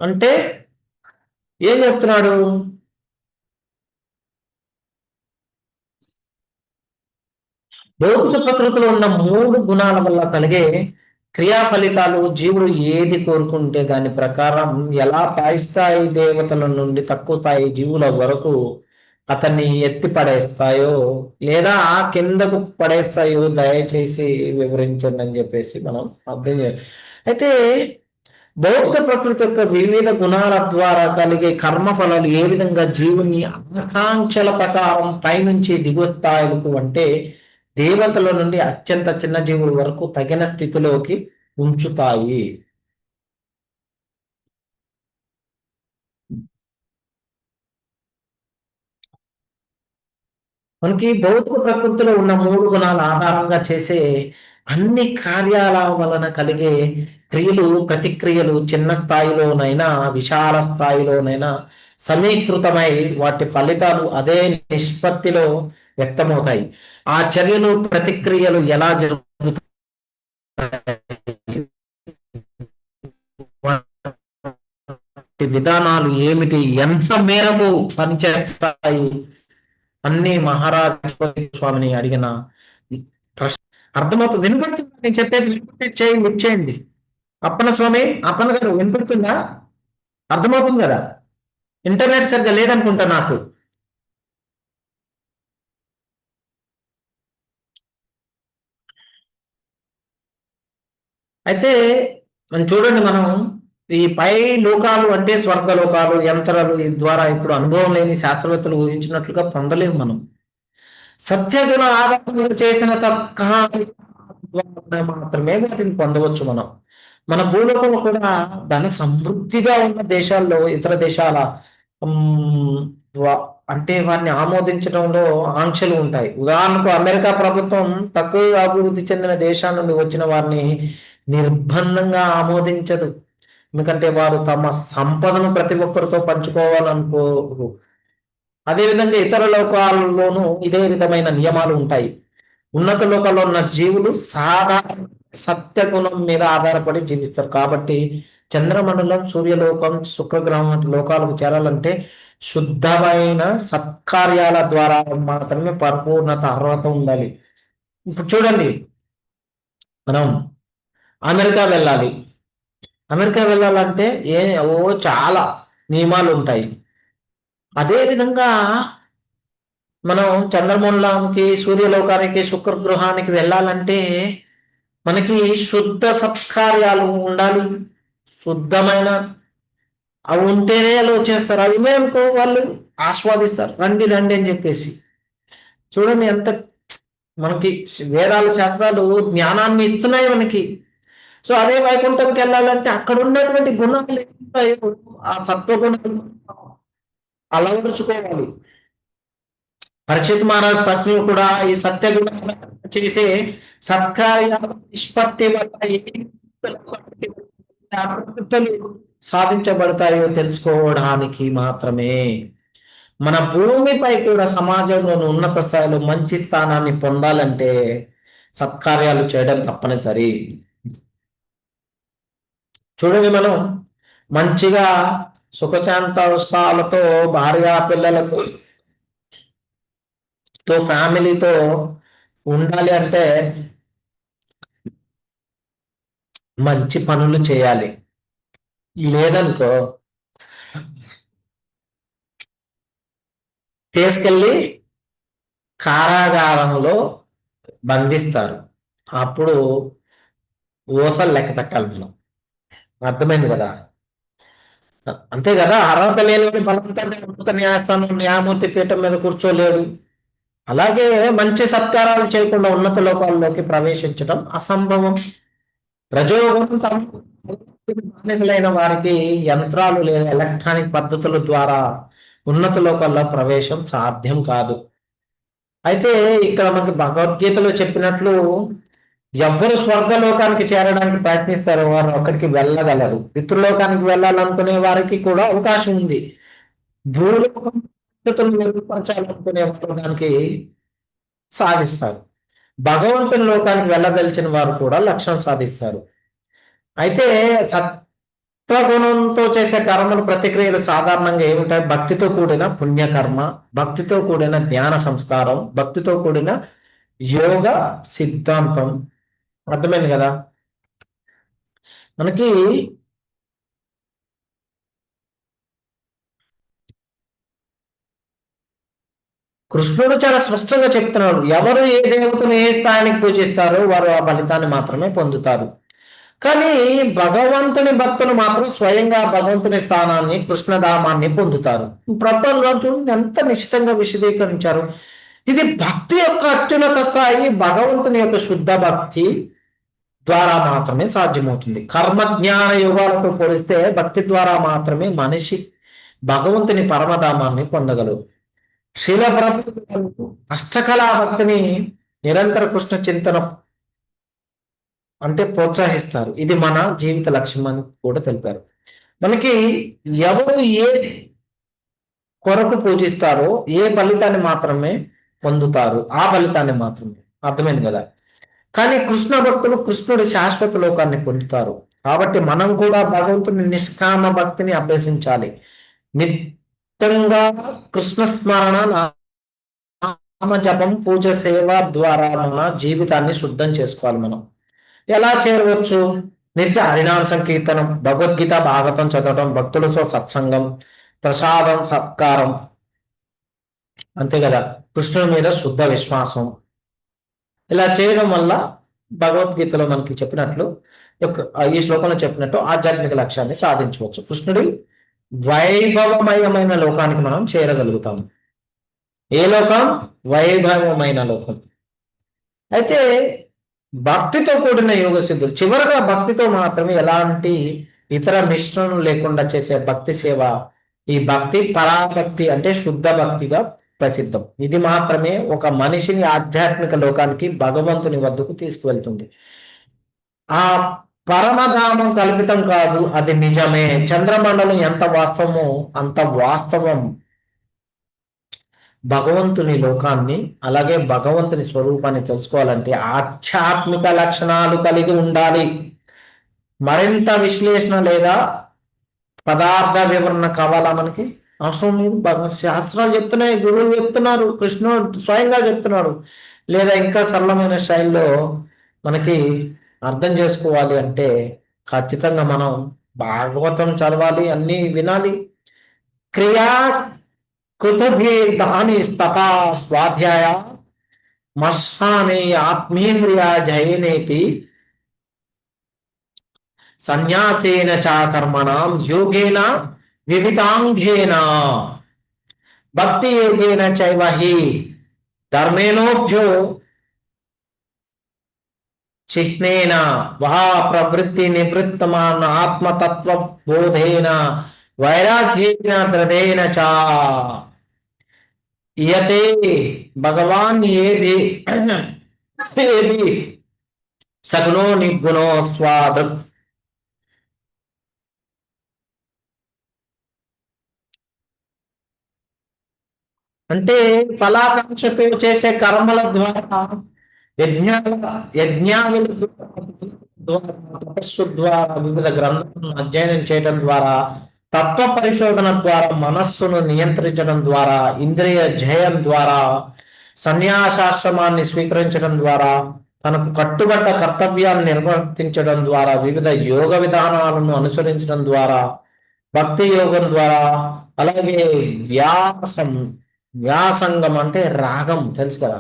అంటే ఏం చెప్తున్నాడు? భౌతిక ప్రకృతిలో ఉన్న 3 గుణాల వల్ల కలిగే క్రియా ఫలితాలు జీవుడు ఏది కోరుకుంటే దాని ప్రకారం ఎలా పై స్థాయి దేవతల నుండి తక్కువ స్థాయి జీవుల వరకు అతన్ని ఎత్తి పడేస్తాయో లేదా కిందకు పడేస్తాయో దయచేసి వివరించండి అని చెప్పేసి మనం అర్థం చేయాలి. అయితే భౌతిక ప్రకృతి యొక్క వివిధ గుణాల ద్వారా కలిగే కర్మఫలాలు ఏ విధంగా జీవుని ఆకాంక్షల ప్రకారం పైనుంచి దిగువ స్థాయిలకు అంటే దేవతల నుండి అత్యంత చిన్న జీవుల వరకు తగిన స్థితిలోకి ఉంచుతాయి. మనకి భౌతిక ప్రకృతిలో ఉన్న 3 గుణాల ఆధారంగా చేసే అన్ని కార్యాల వలన కలిగే క్రియలు ప్రతిక్రియలు చిన్న స్థాయిలోనైనా విశాల స్థాయిలోనైనా సమీకృతమై వాటి ఫలితాలు అదే నిష్పత్తిలో వ్యక్తమవుతాయి. ఆ చర్యలు ప్రతిక్రియలు ఎలా జరుగుతాయి, విధానాలు ఏమిటి, ఎంత మేరకు పనిచేస్తాయి అన్ని మహారాజు స్వామిని అడిగిన ప్రశ్న అర్థమవుతుంది. వినపడుతుందా నేను చెప్పేది? చేయండి. అప్పన్న స్వామి, అప్పన్న గారు వినపడుతుందా? అర్థమవుతుంది కదా? ఇంటర్నెట్ సరిగ్గా లేదనుకుంటా నాకు. అయితే చూడండి, మనం ఈ పై లోకాలు అంటే స్వర్గ లోకాలు యంత్రాలు ద్వారా ఇప్పుడు అనుభవం లేని శాస్త్రవేత్తలు ఊహించినట్లుగా పొందలేము మనం. సత్యగుణ ఆధారంగా చేసిన మాత్రమే వాటిని పొందవచ్చు మనం. మన భూలోకంలో కూడా ధన సమృద్ధిగా ఉన్న దేశాల్లో ఇతర దేశాల అంటే వారిని ఆమోదించడంలో ఆంక్షలు ఉంటాయి. ఉదాహరణకు అమెరికా ప్రభుత్వం తక్కువ అభివృద్ధి చెందిన దేశాల నుండి వచ్చిన వారిని నిర్బంధంగా ఆమోదించదు. ఎందుకంటే వారు తమ సంపదను ప్రతి ఒక్కరితో పంచుకోవాలనుకోరు. అదేవిధంగా ఇతర లోకాల్లోనూ ఇదే విధమైన నియమాలు ఉంటాయి. ఉన్నత లోకాల్లో ఉన్న జీవులు సాధారణ సత్యగుణం మీద ఆధారపడి జీవిస్తారు. కాబట్టి చంద్రమండలం, సూర్యలోకం, శుక్రగ్రహం వంటి లోకాలకు చేరాలంటే శుద్ధమైన సత్కార్యాల ద్వారా మాత్రమే పరిపూర్ణత అర్హత ఉండాలి. ఇప్పుడు చూడండి, మనం అమెరికా వెళ్ళాలి. అమెరికా వెళ్ళాలంటే చాలా నియమాలు ఉంటాయి. అదేవిధంగా మనం చంద్రమండలానికి, సూర్యలోకానికి, శుక్రగృహానికి వెళ్ళాలంటే మనకి శుద్ధ సత్కార్యాలు ఉండాలి. శుద్ధమైన అవి ఉంటేనే వాళ్ళు వచ్చేస్తారు. అవి అనుకో వాళ్ళు ఆస్వాదిస్తారు. రండి రండి అని చెప్పేసి. చూడండి ఎంత మనకి వేదాల శాస్త్రాలు జ్ఞానాన్ని ఇస్తున్నాయి మనకి. సో అదే వైకుంఠంకి వెళ్ళాలంటే అక్కడ ఉన్నటువంటి గుణాలు ఏముంటాయో ఆ సత్వగుణాలు అలవరుచుకోవాలి. పరీక్షిత్ మహారాజ్ ప్రశ్నలు కూడా ఈ సత్యగుణ చేసే సత్కార్యాల నిష్పత్తి వల్ల సాధించబడతాయో తెలుసుకోవడానికి మాత్రమే. మన భూమిపై కూడా సమాజంలోని ఉన్నత స్థాయిలో మంచి స్థానాన్ని పొందాలంటే సత్కార్యాలు చేయడం తప్పనిసరి. చూడండి, మనం మంచిగా సుఖశాంతోత్సాహాలతో భార్య పిల్లలకు ఫ్యామిలీతో ఉండాలి అంటే మంచి పనులు చేయాలి. లేదనుకో తీసుకెళ్ళి కారాగారంలో బంధిస్తారు. అప్పుడు ఓసలు లెక్క పెట్టాలి మనం. అర్థమైంది కదా? అంతే కదా? అర్హత లేని బలవంతంగా న్యాయస్థానం న్యాయమూర్తి పీఠం మీద కూర్చోలేడు. అలాగే మంచి సత్కారాలు చేయకుండా ఉన్నత లోకాల్లోకి ప్రవేశించడం అసంభవం. రజోగుణం బానిసలైన వారికి యంత్రాలు లేదా ఎలక్ట్రానిక్ పద్ధతుల ద్వారా ఉన్నత లోకాల్లో ప్రవేశం సాధ్యం కాదు. అయితే ఇక్కడ మనకి భగవద్గీతలో చెప్పినట్లు ఎవరు స్వర్గలోకానికి చేరడానికి ప్రయత్నిస్తారో వారు అక్కడికి వెళ్ళగలరు. పితృలోకానికి వెళ్ళాలనుకునే వారికి కూడా అవకాశం ఉంది. భూలోకం మెరుగుపరచాలనుకునే వారు దానికి సాధిస్తారు. భగవంతుని లోకానికి వెళ్ళదలిచిన వారు కూడా లక్ష్యం సాధిస్తారు. అయితే సత్వగుణంతో చేసే కర్మలు ప్రతిక్రియలు సాధారణంగా ఏమిటాయి? భక్తితో కూడిన పుణ్యకర్మ, భక్తితో కూడిన జ్ఞాన సంస్కారం, భక్తితో కూడిన యోగ సిద్ధాంతం. అర్థమైంది కదా? మనకి కృష్ణుడు చాలా స్పష్టంగా చెప్తున్నాడు, ఎవరు ఏ దేవతను ఏ స్థాయికి పూజిస్తారో వారు ఆ ఫలితాన్ని మాత్రమే పొందుతారు. కానీ భగవంతుని భక్తులు మాత్రం స్వయంగా భగవంతుని స్థానాన్ని కృష్ణధామాన్ని పొందుతారు. ప్రపంచంలో చూడండి ఎంత నిశ్చితంగా విశదీకరించారు. ఇది భక్తి యొక్క అత్యున్నత స్థాయి, భగవంతుని యొక్క శుద్ధ భక్తి ద్వారా మాత్రమే సాధ్యమవుతుంది. కర్మ జ్ఞాన యోగాలతో పోలిస్తే భక్తి ద్వారా మాత్రమే మనిషి భగవంతుని పరమధామాన్ని పొందగలరు. శీల ప్రభుత్వ అష్టకళా భక్తిని నిరంతర కృష్ణ చింతన అంటే ప్రోత్సహిస్తారు. ఇది మన జీవిత లక్ష్యం అని కూడా తెలిపారు. మనకి ఎవరు ఏ కొరకు పూజిస్తారో ఏ ఫలితాన్ని మాత్రమే పొందుతారు, ఆ ఫలితాన్ని మాత్రమే. అర్థమైంది కదా? కానీ కృష్ణ భక్తులు కృష్ణుడి శాశ్వత లోకాన్ని పొందుతారు. కాబట్టి మనం కూడా భగవంతుని నిష్కామ భక్తిని అభ్యసించాలి. నిత్యంగా కృష్ణ స్మరణ, నామ జపం, పూజ, సేవ ద్వారా మన జీవితాన్ని శుద్ధం చేసుకోవాలి. మనం ఎలా చేరవచ్చు? నిత్య హరినామ సంకీర్తనం, భగవద్గీత భాగవతం చదవడం, భక్తులతో సత్సంగం, ప్రసాదం, సత్కారం, అంతే కదా, కృష్ణుడి మీద శుద్ధ విశ్వాసం. ఇలా చేయడం వల్ల భగవద్గీతలో మనకి చెప్పినట్లు, ఈ శ్లోకంలో చెప్పినట్టు ఆధ్యాత్మిక లక్ష్యాన్ని సాధించవచ్చు. కృష్ణుడి వైభవమయమైన లోకానికి మనం చేరగలుగుతాం. ఏ లోకం? వైభవమైన లోకం. అయితే భక్తితో కూడిన యోగ సిద్ధులు, చివరగా భక్తితో మాత్రమే, ఎలాంటి ఇతర మిశ్రణం లేకుండా చేసే భక్తి సేవ, ఈ భక్తి పరాభక్తి అంటే శుద్ధ భక్తిగా ప్రసిద్ధం. ఇది మాత్రమే ఒక మనిషిని ఆధ్యాత్మిక లోకానికి, భగవంతుని వద్దకు తీసుకువెళ్తుంది. ఆ పరమధామం కల్పితం కాదు, అది నిజమే. చంద్రమండలం ఎంత వాస్తవమో అంత వాస్తవం భగవంతుని లోకాన్ని, అలాగే భగవంతుని స్వరూపాన్ని తెలుసుకోవాలంటే ఆధ్యాత్మిక లక్షణాలు కలిగి ఉండాలి. మరింత విశ్లేషణ లేదా పదార్థ వివరణ కావాలా మనకి? అవసరం లేదు. శాస్త్రాలు చెప్తున్నాయి, గురువులు చెప్తున్నారు, కృష్ణుడు స్వయంగా చెప్తున్నారు. లేదా ఇంకా సరళమైన శైలిలో మనకి అర్థం చేసుకోవాలి అంటే ఖచ్చితంగా మనం భాగవతం చదవాలి, అన్ని వినాలి. క్రియా కృతభేదాని తపా స్వాధ్యాయ మర్షానే ఆత్మేంద్రియ జయనేపి సన్యాసేన చ కర్మణాం యోగేన వివిధాంగేన భక్తి యోగేన చైవ హి ధర్మేనోభ్యో చిహ్నేన వహ ప్రవృత్తి నివృత్తమాన ఆత్మతత్వ బోధేన వైరాగ్యేన దృఢేన చ యతే భగవాన్ ఏది సగుణో నిర్గుణో స్వాద్. అంటే ఫలాకాంక్షతో చేసే కర్మల ద్వారా, యజ్ఞాల ద్వారా, తపస్సు ద్వారా, వివిధ గ్రంథాలను అధ్యయనం చేయడం ద్వారా, తత్వ పరిశోధన ద్వారా, మనస్సును నియంత్రించడం ద్వారా, ఇంద్రియ జయం ద్వారా, సన్యాసాశ్రమాన్ని స్వీకరించడం ద్వారా, తనకు కట్టుబడ్డ కర్తవ్యాన్ని నిర్వర్తించడం ద్వారా, వివిధ యోగ విధానాలను అనుసరించడం ద్వారా, భక్తి యోగం ద్వారా, అలాగే వ్యాసంగం అంటే రాగం తెలుసు కదా,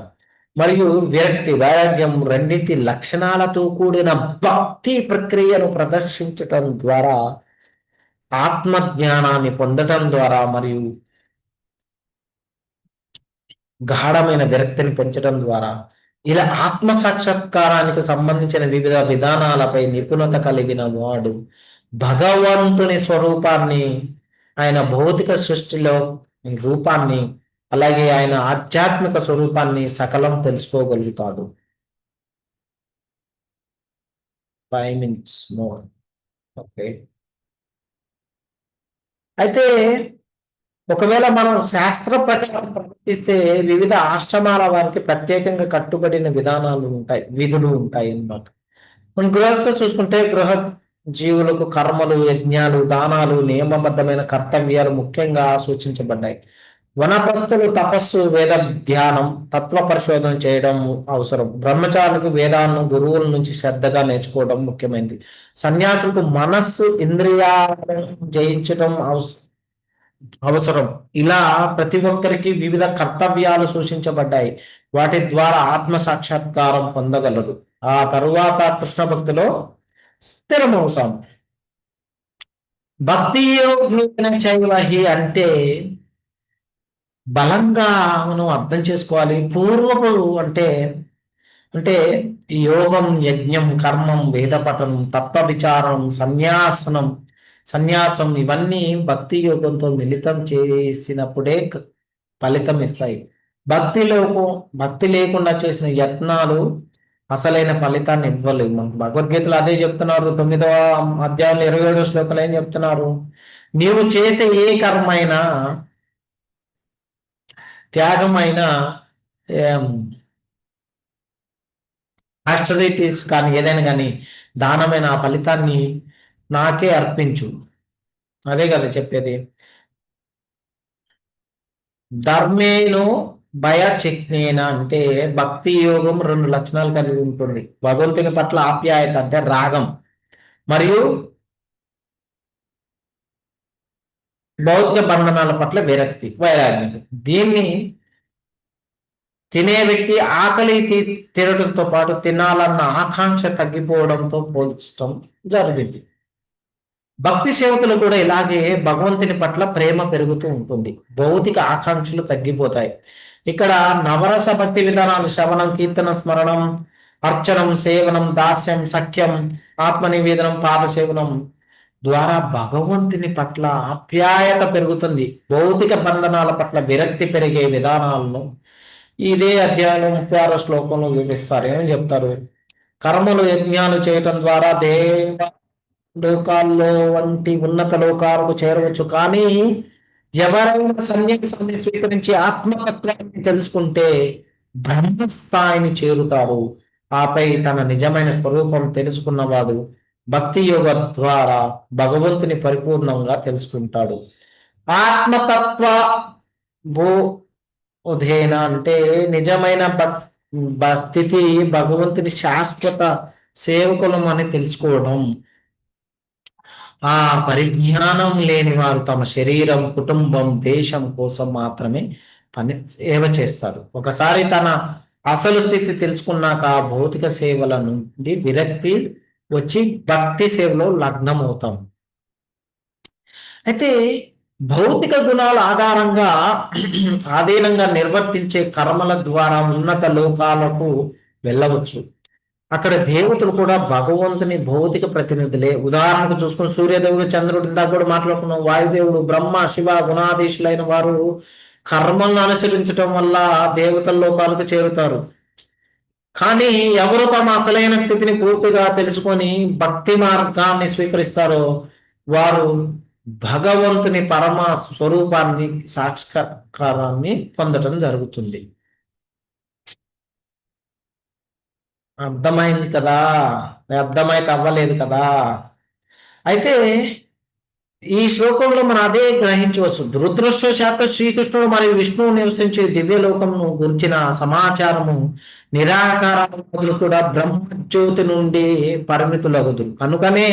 మరియు విరక్తి, వైరాగ్యం రెండింటి లక్షణాలతో కూడిన భక్తి ప్రక్రియను ప్రదర్శించటం ద్వారా, ఆత్మజ్ఞానాన్ని పొందటం ద్వారా, మరియు గాఢమైన విరక్తిని పెంచడం ద్వారా, ఇలా ఆత్మ సాక్షాత్కారానికి సంబంధించిన వివిధ విధానాలపై నిపుణత కలిగిన వాడు భగవంతుని స్వరూపాన్ని, ఆయన భౌతిక సృష్టిలో రూపాన్ని, అలాగే ఆయన ఆధ్యాత్మిక స్వరూపాన్ని సకలం తెలుసుకోగలుగుతాడు. 5 minutes more. ఓకే. అయితే ఒకవేళ మనం శాస్త్ర ప్రకారం ప్రవర్తిస్తే వివిధ ఆశ్రమాల వారికి ప్రత్యేకంగా కట్టుబడిన విధానాలు ఉంటాయి, విధులు ఉంటాయి అన్నమాట. మనం గృహస్థ చూసుకుంటే గృహ జీవులకు కర్మలు, యజ్ఞాలు, దానాలు, నియమబద్ధమైన కర్తవ్యాలు ముఖ్యంగా సూచించబడ్డాయి. వనప్రస్థులు తపస్సు, వేద ధ్యానం, తత్వ పరిశోధన చేయడం అవసరం. బ్రహ్మచారులకు వేదాలను గురువుల నుంచి శ్రద్ధగా నేర్చుకోవడం ముఖ్యమైనది. సన్యాసులకు మనస్సు, ఇంద్రియాలను జయించడం అవసరం. ఇలా ప్రతి ఒక్కరికి వివిధ కర్తవ్యాలు సూచించబడ్డాయి. వాటి ద్వారా ఆత్మ సాక్షాత్కారం పొందగలరు. ఆ తరువాత కృష్ణ భక్తిలో స్థిరమవుతాం. భక్తి యోగేన చైవ హి అంటే బలంగా మనం అర్థం చేసుకోవాలి. పూర్వపు అంటే అంటే యోగం, యజ్ఞం, కర్మం, వేద పఠనం, తత్వ విచారం, సన్యాసం ఇవన్నీ భక్తి యోగంతో మిళితం చేసినప్పుడే ఫలితం ఇస్తాయి. భక్తి లేకుండా చేసిన యత్నాలు అసలైన ఫలితాన్ని ఇవ్వలేవు. మనకు భగవద్గీతలో అదే చెప్తున్నారు. 9వ అధ్యాయంలో 27వ శ్లోకంలో ఏం చెప్తున్నారు? నీవు చేసే ఏ కర్మైనా, త్యాగమైన, ఆస్టరిటీస్ కానీ ఏదైనా కానీ దానమైన ఆ ఫలితాన్ని నాకే అర్పించు. అదే కదా చెప్పేది. ధర్మేను భయ చిహ్నేన అంటే భక్తి యోగం 2 లక్షణాలు కలిగి ఉంటుంది. భగవంతుని పట్ల ఆప్యాయత అంటే రాగం, మరియు భౌతిక బంధనాల పట్ల విరక్తి, వైరాగ్యం. దీన్ని తినే వ్యక్తి ఆకలి తీరడంతో పాటు తినాలన్న ఆకాంక్ష తగ్గిపోవడంతో పోల్చడం జరిగింది. భక్తి సేవకులు కూడా ఇలాగే భగవంతుని పట్ల ప్రేమ పెరుగుతూ ఉంటుంది, భౌతిక ఆకాంక్షలు తగ్గిపోతాయి. ఇక్కడ నవరస భక్తి విధానాలు శ్రవణం, కీర్తన, స్మరణం, అర్చనం, సేవనం, దాస్యం, సఖ్యం, ఆత్మనివేదనం, పాద సేవనం ద్వారా భగవంతుని పట్ల ఆప్యాయత పెరుగుతుంది. భౌతిక బంధనాల పట్ల విరక్తి పెరిగే విధానాలను ఇదే అధ్యాయంలో 36వ శ్లోకంలో వివరిస్తారు. ఏమని చెప్తారు? కర్మలు, యజ్ఞాలు చేయటం ద్వారా దేవ లోకాల్లో వంటి ఉన్నత లోకాలకు చేరవచ్చు. కానీ ఎవరైనా సన్యాసాన్ని స్వీకరించి ఆత్మతత్వాన్ని తెలుసుకుంటే బ్రహ్మస్థాయిని చేరుతారు. ఆపై తన నిజమైన స్వరూపం తెలుసుకున్నవాడు భక్తి యోగ ద్వారా భగవంతుని పరిపూర్ణంగా తెలుసుకుంటాడు. ఆత్మతత్వ బోధేన అంటే నిజమైన స్థితి భగవంతుని శాశ్వత సేవకులం అని తెలుసుకోవడం. ఆ పరిజ్ఞానం లేని వారు తమ శరీరం, కుటుంబం, దేశం కోసం మాత్రమే సేవ చేస్తారు. ఒకసారి తన అసలు స్థితి తెలుసుకున్నాక భౌతిక సేవల నుండి విరక్తి వచ్చి భక్తి సేవలో లగ్నమవుతాం. అయితే భౌతిక గుణాల ఆధారంగా ఆధీనంగా నిర్వర్తించే కర్మల ద్వారా ఉన్నత లోకాలకు వెళ్ళవచ్చు. అక్కడ దేవతలు కూడా భగవంతుని భౌతిక ప్రతినిధులే. ఉదాహరణకు చూసుకుని సూర్యదేవుడు, చంద్రుడు, ఇందాక కూడా మాట్లాడుకున్నాం, వాయుదేవుడు, బ్రహ్మ, శివ గుణాధీశులైన వారు కర్మలను అనుసరించడం వల్ల దేవతల లోకాలకు చేరుతారు. కానీ ఎవరు తమ అసలైన స్థితిని పూర్తిగా తెలుసుకొని భక్తి మార్గాన్ని స్వీకరిస్తారో వారు భగవంతుని పరమ స్వరూపాన్ని, సాక్షాత్కారాన్ని పొందటం జరుగుతుంది. అర్థమైంది కదా? అర్థమైతే అవ్వలేదు కదా? అయితే ఈ శ్లోకంలో మనం అదే గ్రహించవచ్చు. దురదృష్టవశాత్తు శ్రీకృష్ణుడు మరియు విష్ణువు నివసించే దివ్యలోకమును గురించిన సమాచారము నిరాకారాలు కూడా బ్రహ్మజ్యోతి నుండి పరిమితులగుదురు. కనుకనే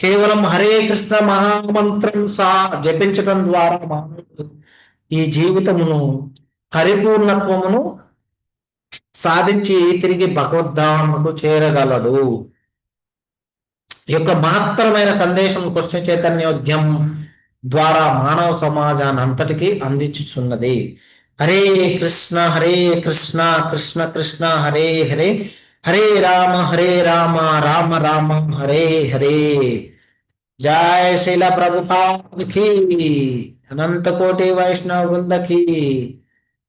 కేవలం హరే కృష్ణ మహామంత్రం జపించడం ద్వారా మానవుడు ఈ జీవితమును పరిపూర్ణత్వమును సాధించి తిరిగి భగవద్ధామకు చేరగలడు. ఈ యొక్క మహత్తరమైన సందేశం కృష్ణ చైతన్యోద్యమం ద్వారా మానవ సమాజాన్ని అంతటికీ అందించుచున్నది. హరే కృష్ణ కృష్ణ కృష్ణ హరే హరే, హరే రామ రామ రామ హరే హరే. జయ శీల ప్రభుపాదకి, అనంత కోటి వైష్ణవ బృందకి.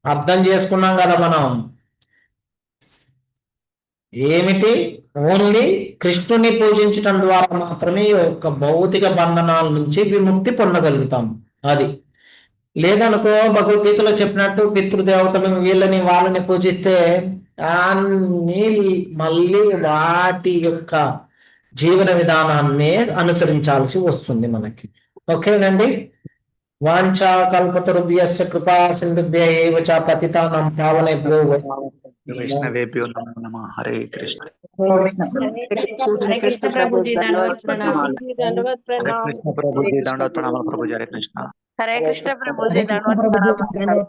అర్థం చేసుకున్నాం కదా మనం ఏమిటి? ఓన్లీ కృష్ణుని పూజించటం ద్వారా మాత్రమే యొక్క భౌతిక బంధనాల నుంచి విముక్తి పొందగలుగుతాం. అది లేదనుకో భగవద్గీతలో చెప్పినట్టు పితృదేవతలు వీళ్ళని వాళ్ళని పూజిస్తే అన్ని మళ్ళీ వాటి యొక్క జీవన విధానాన్ని అనుసరించాల్సి వస్తుంది మనకి. ఓకేనండి. వాంఛా కల్పతరుభ్యశ్చ కృపా సింధుభ్యః ఏవ చ పతితానాం పావనేభ్యో వైష్ణవేభ్యో నమో నమః. హరే కృష్ణ. హరే కృష్ణ ప్రభుజీ దండవత్ ప్రణామాలు. హరే కృష్ణ ప్రభుజీ దండవత్ ప్రణామాలు. ప్రభుజీ హరే కృష్ణ. హరే కృష్ణ ప్రభుజీ దండవత్ ప్రణామాలు.